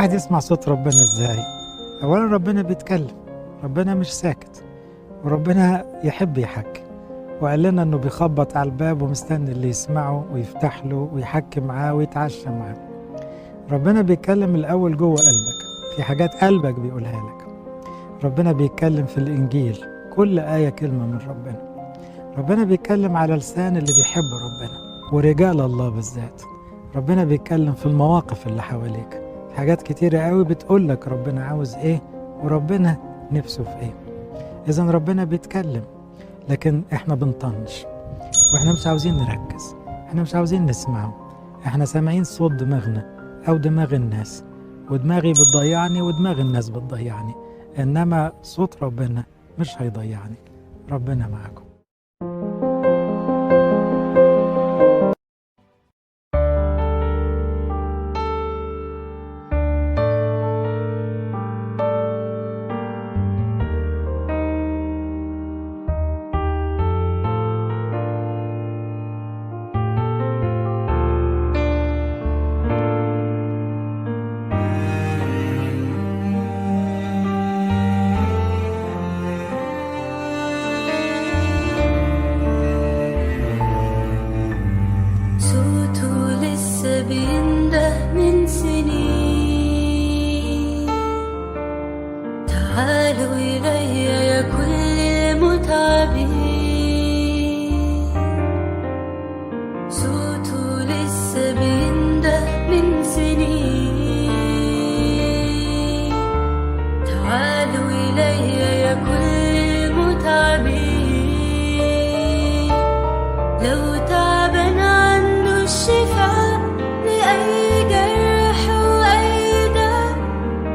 الواحد يسمع صوت ربنا ازاي؟ اولا ربنا بيتكلم، ربنا مش ساكت، وربنا يحب يحكي، وقال لنا انه بيخبط على الباب ومستني اللي يسمعه ويفتح له ويحكي معاه ويتعشى معاه. ربنا بيتكلم الاول جوه قلبك، في حاجات قلبك بيقولها لك. ربنا بيتكلم في الانجيل، كل آية كلمة من ربنا. ربنا بيتكلم على لسان اللي بيحب ربنا ورجال الله بالذات. ربنا بيتكلم في المواقف اللي حواليك، حاجات كتيرة قوي بتقول لك ربنا عاوز ايه وربنا نفسه في ايه. اذا ربنا بيتكلم، لكن احنا بنطنش واحنا مش عاوزين نركز، احنا مش عاوزين نسمعه، احنا سامعين صوت دماغنا او دماغ الناس، ودماغي بتضيعني ودماغ الناس بتضيعني، انما صوت ربنا مش هيضيعني. ربنا معكم. بينده من سنين، تعالوا إلي يا كل المتعبين. صوته لسه بينده من سنين، تعالوا إلي يا كل المتعبين. لو تعبان عنده الشفاء لأي جرح وأي داء،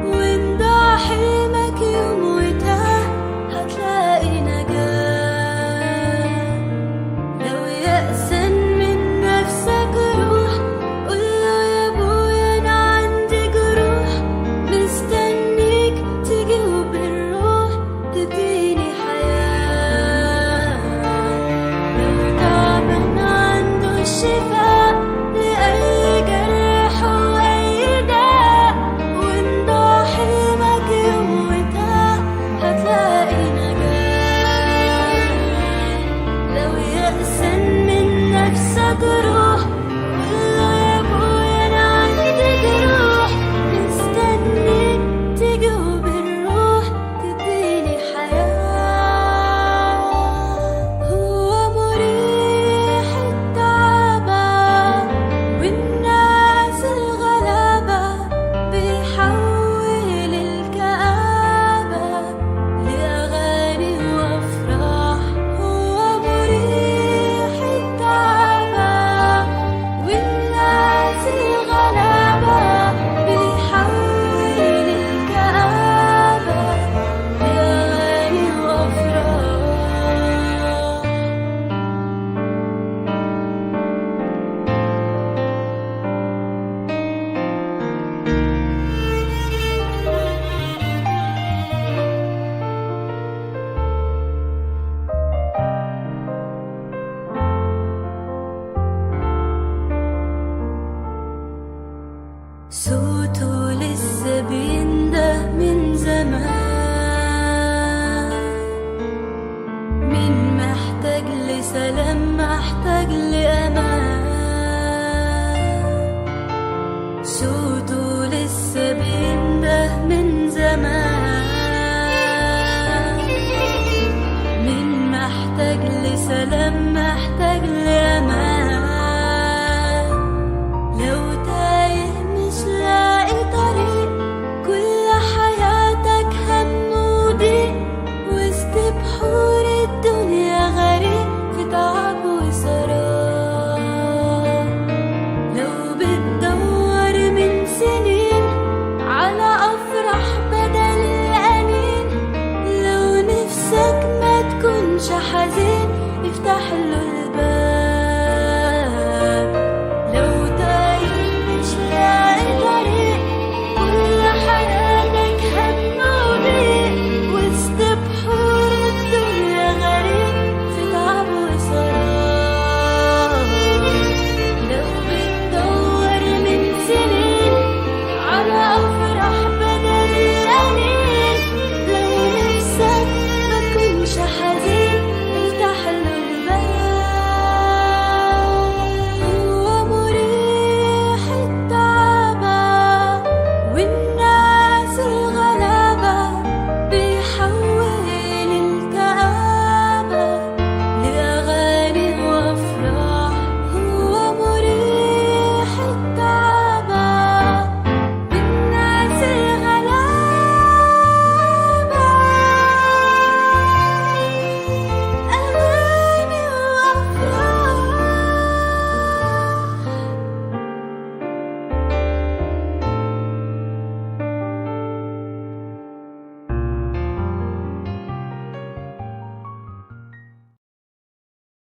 وإن ضاع حلمك يوم وتاه هتلاقي نجاة. لو يأسن من نفسك روح قوله يا أبويا أنا عندي جروح، مستنيك تيجي وبالروح تديني حياة. لو تعبان عنده الشفاء لأي جرح وأي داء، وإن ضاع حلمك يوم وتاه هتلاقي نجاة. لو يأسن من نفسك روح قوله يا أبويا أنا عندي جروح، مستنيك تيجي وبالروح تديني حياة. هو مريح التعبان والناس الغلابة، بيحول الكآبة لأغاني وأفراح. هو مريح التعبان والناس الغلابة، بيحول الكآبة لأغاني وأفراح. صوته لسه بينده من زمان،